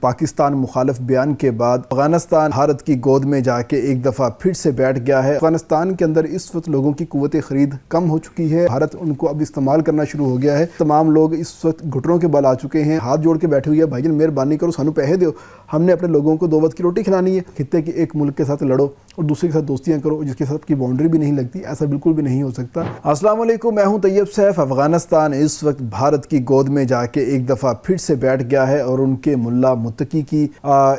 پاکستان مخالف بیان کے بعد افغانستان بھارت کی گود میں جا کے ایک دفعہ پھر سے بیٹھ گیا ہے۔ افغانستان کے اندر اس وقت لوگوں کی قوت خرید کم ہو چکی ہے۔ بھارت ان کو اب استعمال کرنا شروع ہو گیا ہے۔ تمام لوگ اس وقت گھٹنوں کے بل آ چکے ہیں، ہاتھ جوڑ کے بیٹھے ہوئے ہیں، بھائی جان مہربانی کرو سانو پیسے دیو، ہم نے اپنے لوگوں کو 2 وقت کی روٹی کھلانی ہے۔ خطے کے ایک ملک کے ساتھ لڑو اور دوسرے کے ساتھ دوستیاں کرو جس کے ساتھ کی باؤنڈری بھی نہیں لگتی، ایسا بالکل بھی نہیں ہو سکتا۔ السلام علیکم، میں ہوں طیب سیف۔ افغانستان اس وقت بھارت کی گود میں جا کے ایک دفعہ پھر سے بیٹھ گیا ہے اور ان کے ملا متقی کی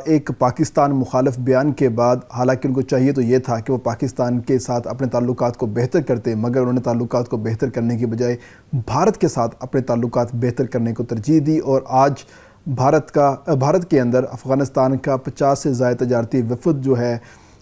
ایک پاکستان مخالف بیان کے بعد، حالانکہ ان کو چاہیے تو یہ تھا کہ وہ پاکستان کے ساتھ اپنے تعلقات کو بہتر کرتے، مگر انہوں نے تعلقات کو بہتر کرنے کی بجائے بھارت کے ساتھ اپنے تعلقات بہتر کرنے کو ترجیح دی، اور آج بھارت کے اندر افغانستان کا 50 سے زائد تجارتی وفد جو ہے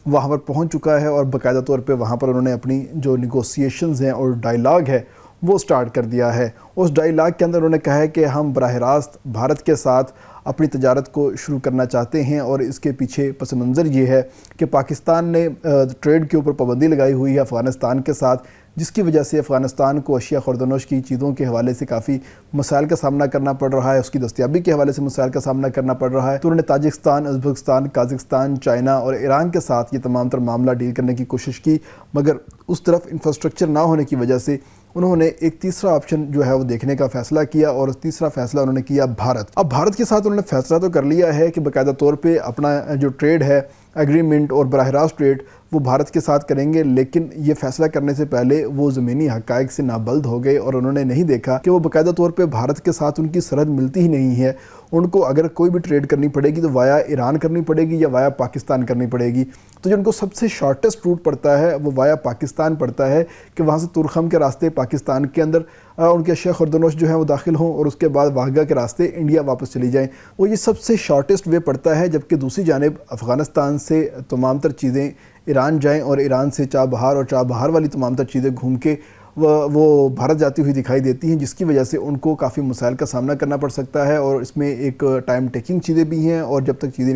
وہاں پر پہنچ چکا ہے، اور باقاعدہ طور پہ وہاں پر انہوں نے اپنی جو نیگوسیشنز ہیں اور ڈائیلاگ ہے وہ سٹارٹ کر دیا ہے۔ اس ڈائیلاگ کے اندر انہوں نے کہا ہے کہ ہم براہ راست بھارت کے ساتھ اپنی تجارت کو شروع کرنا چاہتے ہیں، اور اس کے پیچھے پس منظر یہ ہے کہ پاکستان نے ٹریڈ کے اوپر پابندی لگائی ہوئی ہے افغانستان کے ساتھ، جس کی وجہ سے افغانستان کو اشیاء خوردونوش کی چیزوں کے حوالے سے کافی مسائل کا سامنا کرنا پڑ رہا ہے، اس کی دستیابی کے حوالے سے مسائل کا سامنا کرنا پڑ رہا ہے۔ تو انہوں نے تاجکستان، ازبکستان، قازقستان، چائنا اور ایران کے ساتھ یہ تمام تر معاملہ ڈیل کرنے کی کوشش کی، مگر اس طرف انفراسٹرکچر نہ ہونے کی وجہ سے انہوں نے ایک تیسرا آپشن جو ہے وہ دیکھنے کا فیصلہ کیا، اور تیسرا فیصلہ انہوں نے کیا بھارت۔ اب بھارت کے ساتھ انہوں نے فیصلہ تو کر لیا ہے کہ باقاعدہ طور پہ اپنا جو ٹریڈ ہے، ایگریمنٹ اور براہ راست ٹریڈ وہ بھارت کے ساتھ کریں گے، لیکن یہ فیصلہ کرنے سے پہلے وہ زمینی حقائق سے نابلد ہو گئے، اور انہوں نے نہیں دیکھا کہ وہ باقاعدہ طور پہ بھارت کے ساتھ ان کی سرحد ملتی ہی نہیں ہے۔ ان کو اگر کوئی بھی ٹریڈ کرنی پڑے گی تو وایا ایران کرنی پڑے گی یا وایا پاکستان کرنی پڑے گی، تو جو ان کو سب سے شارٹیسٹ روٹ پڑتا ہے وہ وایا پاکستان پڑتا ہے کہ وہاں سے تورخم کے راستے پاکستان کے اندر ان کے اشیاء خوردونوش جو ہیں وہ داخل ہوں، اور اس کے بعد واہگہ کے راستے انڈیا واپس چلی جائیں، وہ یہ سب سے شارٹیسٹ وے پڑتا ہے۔ جبکہ دوسری جانب افغانستان سے تمام تر چیزیں ایران جائیں، اور ایران سے چابہار اور چابہار والی تمام تر چیزیں گھوم کے وہ بھارت جاتی ہوئی دکھائی دیتی ہیں، جس کی وجہ سے ان کو کافی مسائل کا سامنا کرنا پڑ سکتا ہے، اور اس میں ایک ٹائم ٹیکنگ چیزیں بھی ہیں، اور جب تک چیزیں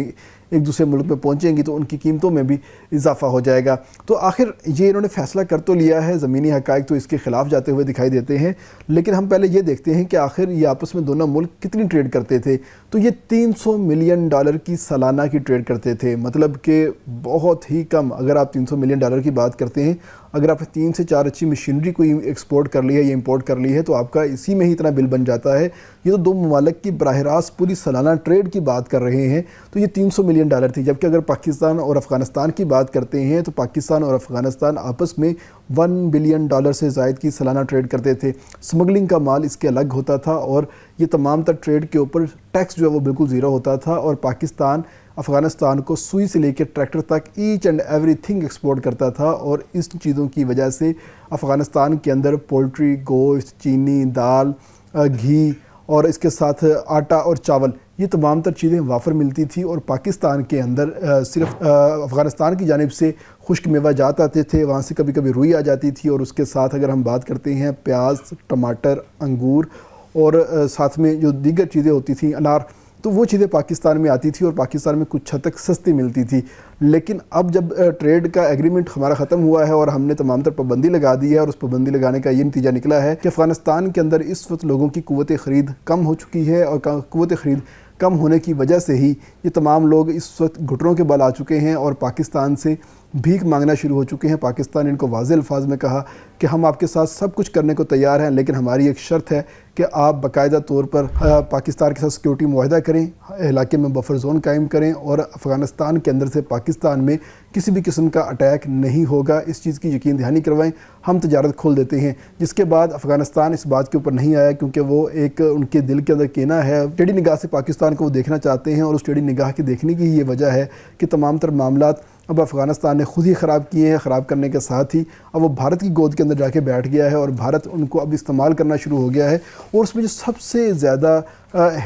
ایک دوسرے ملک میں پہنچیں گی تو ان کی قیمتوں میں بھی اضافہ ہو جائے گا۔ تو آخر یہ انہوں نے فیصلہ کر تو لیا ہے، زمینی حقائق تو اس کے خلاف جاتے ہوئے دکھائی دیتے ہیں، لیکن ہم پہلے یہ دیکھتے ہیں کہ آخر یہ آپس میں دونوں ملک کتنی ٹریڈ کرتے تھے۔ تو یہ $300 ملین کی سالانہ کی ٹریڈ کرتے تھے، مطلب کہ بہت ہی کم۔ اگر آپ $300 ملین کی بات کرتے ہیں، اگر آپ 3 سے 4 اچھی مشینری کو ایکسپورٹ کر لی ہے یا امپورٹ کر لی ہے تو آپ کا اسی میں ہی اتنا بل بن جاتا ہے۔ یہ تو 2 ممالک کی براہ راست پوری سالانہ ٹریڈ کی بات کر رہے ہیں، تو یہ $300 ملین تھی۔ جبکہ اگر پاکستان اور افغانستان کی بات کرتے ہیں تو پاکستان اور افغانستان آپس میں $1 بلین سے زائد کی سالانہ ٹریڈ کرتے تھے۔ سمگلنگ کا مال اس کے الگ ہوتا تھا، اور یہ تمام تر ٹریڈ کے اوپر ٹیکس جو ہے وہ بالکل زیرو ہوتا تھا، اور پاکستان افغانستان کو سوئی سے لے کے ٹریکٹر تک each and everything export کرتا تھا، اور اس چیزوں کی وجہ سے افغانستان کے اندر پولٹری، گوشت، چینی، دال، گھی اور اس کے ساتھ آٹا اور چاول، یہ تمام تر چیزیں وافر ملتی تھی، اور پاکستان کے اندر صرف افغانستان کی جانب سے خشک میوہ جات آتے تھے، وہاں سے کبھی کبھی روئی آ جاتی تھی، اور اس کے ساتھ اگر ہم بات کرتے ہیں پیاز، ٹماٹر، انگور اور ساتھ میں جو دیگر چیزیں ہوتی تھیں، انار، تو وہ چیزیں پاکستان میں آتی تھی اور پاکستان میں کچھ حد تک سستی ملتی تھی۔ لیکن اب جب ٹریڈ کا ایگریمنٹ ہمارا ختم ہوا ہے اور ہم نے تمام تر پابندی لگا دی ہے، اور اس پابندی لگانے کا یہ نتیجہ نکلا ہے کہ افغانستان کے اندر اس وقت لوگوں کی قوت خرید کم ہو چکی ہے، اور قوت خرید کم ہونے کی وجہ سے ہی یہ تمام لوگ اس وقت گھٹنوں کے بل آ چکے ہیں اور پاکستان سے بھیک مانگنا شروع ہو چکے ہیں۔ پاکستان نے ان کو واضح الفاظ میں کہا کہ ہم آپ کے ساتھ سب کچھ کرنے کو تیار ہیں، لیکن ہماری ایک شرط ہے کہ آپ باقاعدہ طور پر پاکستان کے ساتھ سیکیورٹی معاہدہ کریں، علاقے میں بفر زون قائم کریں، اور افغانستان کے اندر سے پاکستان میں کسی بھی قسم کا اٹیک نہیں ہوگا، اس چیز کی یقین دہانی کروائیں، ہم تجارت کھول دیتے ہیں۔ جس کے بعد افغانستان اس بات کے اوپر نہیں آیا، کیونکہ وہ ایک ان کے دل کے اندر کینہ ہے، ٹیڑھی نگاہ سے پاکستان کو وہ دیکھنا چاہتے ہیں، اور اس ٹیڑھی نگاہ کے دیکھنے کی یہ وجہ ہے کہ تمام تر معاملات اب افغانستان نے خود ہی خراب کیے ہیں۔ خراب کرنے کے ساتھ ہی اب وہ بھارت کی گود کے اندر جا کے بیٹھ گیا ہے، اور بھارت ان کو اب استعمال کرنا شروع ہو گیا ہے۔ اور اس میں جو سب سے زیادہ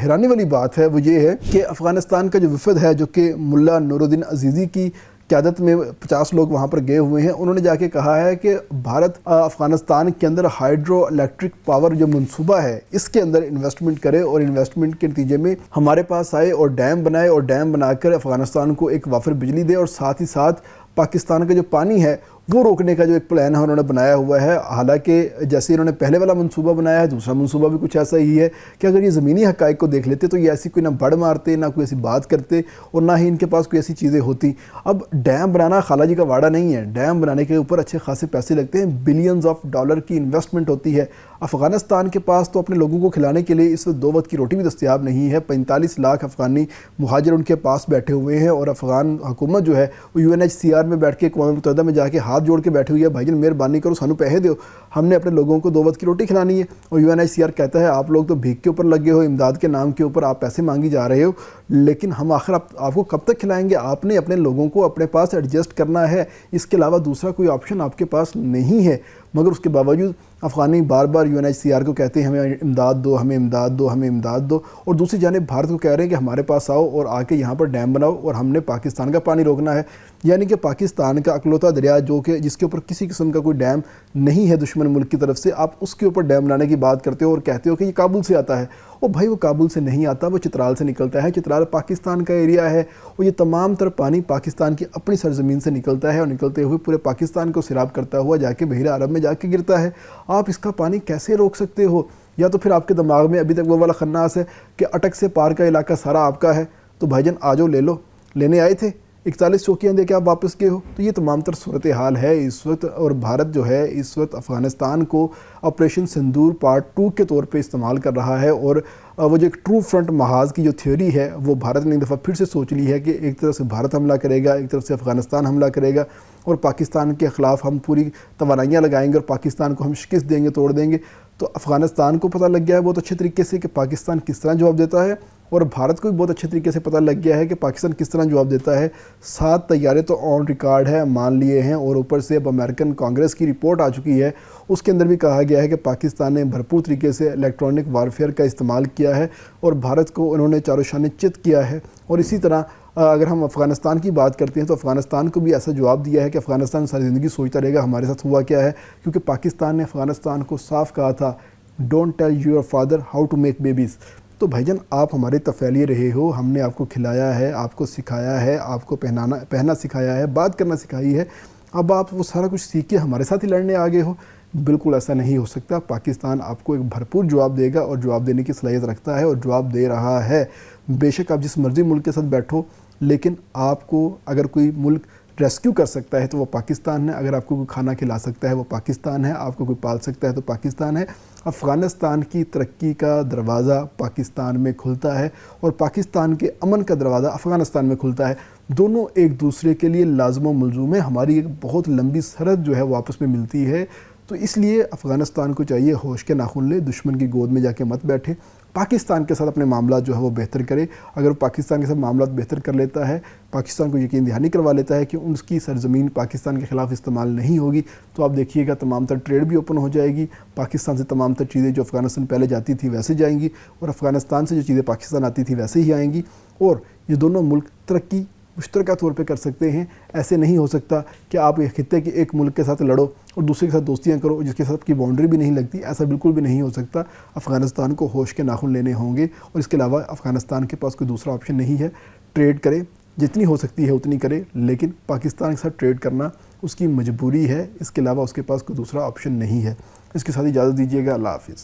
حیرانی والی بات ہے وہ یہ ہے کہ افغانستان کا جو وفد ہے، جو کہ ملا نور الدین عزیزی کی قیادت میں 50 لوگ وہاں پر گئے ہوئے ہیں، انہوں نے جا کے کہا ہے کہ بھارت افغانستان کے اندر ہائیڈرو الیکٹرک پاور جو منصوبہ ہے اس کے اندر انویسٹمنٹ کرے، اور انویسٹمنٹ کے نتیجے میں ہمارے پاس آئے اور ڈیم بنائے، اور ڈیم بنا کر افغانستان کو ایک وافر بجلی دے، اور ساتھ ہی ساتھ پاکستان کا جو پانی ہے وہ روکنے کا جو ایک پلان ہے انہوں نے بنایا ہوا ہے۔ حالانکہ جیسے انہوں نے پہلے والا منصوبہ بنایا ہے، دوسرا منصوبہ بھی کچھ ایسا ہی ہے کہ اگر یہ زمینی حقائق کو دیکھ لیتے تو یہ ایسی کوئی نہ بڑھ مارتے، نہ کوئی ایسی بات کرتے، اور نہ ہی ان کے پاس کوئی ایسی چیزیں ہوتی۔ اب ڈیم بنانا خالہ جی کا وعدہ نہیں ہے، ڈیم بنانے کے اوپر اچھے خاصے پیسے لگتے ہیں، بلینز آف ڈالر کی انویسٹمنٹ ہوتی ہے۔ افغانستان کے پاس تو اپنے لوگوں کو کھلانے کے لیے اس وقت 2 وقت کی روٹی بھی دستیاب نہیں ہے۔ 45 لاکھ افغانی مہاجر ان کے پاس بیٹھے ہوئے ہیں، اور افغان حکومت جو ہے وہ UNHCR میں بیٹھ کے، اقوام متحدہ میں جا کے ہاتھ جوڑ کے بیٹھی ہوئی ہے، بھائی جان مہربانی کرو سانو پیسے دو، ہم نے اپنے لوگوں کو 2 وقت کی روٹی کھلانی ہے۔ اور UNHCR کہتا ہے آپ لوگ تو بھیک کے اوپر لگے ہو، امداد کے نام کے اوپر آپ پیسے مانگی جا رہے ہو، لیکن ہم آخر آپ کو کب تک کھلائیں گے؟ آپ نے اپنے لوگوں کو اپنے پاس ایڈجسٹ کرنا ہے، اس کے علاوہ دوسرا کوئی آپشن آپ کے پاس نہیں ہے۔ مگر اس کے باوجود افغانی بار بار UNHCR کو کہتے ہیں ہمیں امداد دو، ہمیں امداد دو، ہمیں امداد دو، اور دوسری جانب بھارت کو کہہ رہے ہیں کہ ہمارے پاس آؤ اور آ کے یہاں پر ڈیم بناؤ اور ہم نے پاکستان کا پانی روکنا ہے۔ یعنی کہ پاکستان کا اکلوتا دریا جس کے اوپر کسی قسم کا کوئی ڈیم نہیں ہے دشمن ملک کی طرف سے، آپ اس کے اوپر ڈیم بنانے کی بات کرتے ہو اور کہتے ہو کہ یہ کابل سے آتا ہے۔ اور بھائی وہ کابل سے نہیں آتا، وہ چترال سے نکلتا ہے، چترال پاکستان کا ایریا ہے، اور یہ تمام تر پانی پاکستان کی اپنی سرزمین سے نکلتا ہے، اور نکلتے ہوئے پورے پاکستان کو سیراب کرتا ہوا جا کے بحیرہ عرب میں جا کے گرتا ہے۔ آپ اس کا پانی کیسے روک سکتے ہو؟ یا تو پھر آپ کے دماغ میں ابھی تک وہ والا خناس ہے کہ اٹک سے پار کا علاقہ سارا آپ کا ہے، تو بھائی جان آ جاؤ لے لو، لینے آئے تھے 41 چوکیاں دے کے آپ واپس گئے ہو۔ تو یہ تمام تر صورتحال ہے اس وقت، اور بھارت جو ہے اس وقت افغانستان کو آپریشن سندور پارٹ 2 کے طور پہ استعمال کر رہا ہے، اور وہ جو ایک ٹرو فرنٹ محاذ کی جو تھیوری ہے وہ بھارت نے ایک دفعہ پھر سے سوچ لی ہے کہ ایک طرف سے بھارت حملہ کرے گا، ایک طرف سے افغانستان حملہ کرے گا، اور پاکستان کے خلاف ہم پوری توانائیاں لگائیں گے اور پاکستان کو ہم شکست دیں گے، توڑ دیں گے۔ تو افغانستان کو پتہ لگ گیا ہے بہت اچھے طریقے سے کہ پاکستان کس طرح جواب دیتا ہے، اور بھارت کو بھی بہت اچھے طریقے سے پتہ لگ گیا ہے کہ پاکستان کس طرح جواب دیتا ہے۔ 7 طیارے تو آن ریکارڈ ہے، مان لیے ہیں، اور اوپر سے اب امریکن کانگریس کی رپورٹ آ چکی ہے، اس کے اندر بھی کہا گیا ہے کہ پاکستان نے بھرپور طریقے سے الیکٹرانک وارفیئر کا استعمال کیا ہے، اور بھارت کو انہوں نے چاروں شانے چت کیا ہے۔ اور اسی طرح اگر ہم افغانستان کی بات کرتے ہیں تو افغانستان کو بھی ایسا جواب دیا ہے کہ افغانستان ساری زندگی سوچتا رہے گا ہمارے ساتھ ہوا کیا ہے، کیونکہ پاکستان نے افغانستان کو صاف کہا تھا don't tell your father how to make babies. تو بھائی جان آپ ہمارے تفعیلی رہے ہو، ہم نے آپ کو کھلایا ہے، آپ کو سکھایا ہے، آپ کو پہننا سکھایا ہے، بات کرنا سکھائی ہے، اب آپ وہ سارا کچھ سیکھ کے ہمارے ساتھ ہی لڑنے آگے ہو۔ بالکل ایسا نہیں ہو سکتا۔ پاکستان آپ کو ایک بھرپور جواب دے گا، اور جواب دینے کی صلاحیت رکھتا ہے اور جواب دے رہا ہے۔ بے شک آپ جس مرضی ملک کے ساتھ بیٹھو، لیکن آپ کو اگر کوئی ملک ریسکیو کر سکتا ہے تو وہ پاکستان ہے، اگر آپ کو کوئی کھانا کھلا سکتا ہے وہ پاکستان ہے، آپ کو کوئی پال سکتا ہے تو پاکستان ہے۔ افغانستان کی ترقی کا دروازہ پاکستان میں کھلتا ہے، اور پاکستان کے امن کا دروازہ افغانستان میں کھلتا ہے۔ دونوں ایک دوسرے کے لیے لازم و ملزوم ہے، ہماری ایک بہت لمبی سرحد جو ہے وہ آپس میں ملتی ہے۔ تو اس لیے افغانستان کو چاہیے ہوش کے ناخن لے، دشمن کی گود میں جا کے مت بیٹھے، پاکستان کے ساتھ اپنے معاملات جو ہے وہ بہتر کرے۔ اگر وہ پاکستان کے ساتھ معاملات بہتر کر لیتا ہے، پاکستان کو یقین دہانی کروا لیتا ہے کہ اس کی سرزمین پاکستان کے خلاف استعمال نہیں ہوگی، تو آپ دیکھیے گا تمام تر ٹریڈ بھی اوپن ہو جائے گی، پاکستان سے تمام تر چیزیں جو افغانستان پہلے جاتی تھی ویسے جائیں گی، اور افغانستان سے جو چیزیں پاکستان آتی تھی ویسے ہی آئیں گی، اور یہ دونوں ملک ترقی مشترکہ طور پہ کر سکتے ہیں۔ ایسے نہیں ہو سکتا کہ آپ ایک خطے کے ایک ملک کے ساتھ لڑو اور دوسرے کے ساتھ دوستیاں کرو جس کے ساتھ کی باؤنڈری بھی نہیں لگتی، ایسا بالکل بھی نہیں ہو سکتا۔ افغانستان کو ہوش کے ناخن لینے ہوں گے، اور اس کے علاوہ افغانستان کے پاس کوئی دوسرا آپشن نہیں ہے۔ ٹریڈ کرے، جتنی ہو سکتی ہے اتنی کرے، لیکن پاکستان کے ساتھ ٹریڈ کرنا اس کی مجبوری ہے، اس کے علاوہ اس کے پاس کوئی دوسرا آپشن نہیں ہے۔ اس کے ساتھ اجازت دیجیے گا، اللہ حافظ۔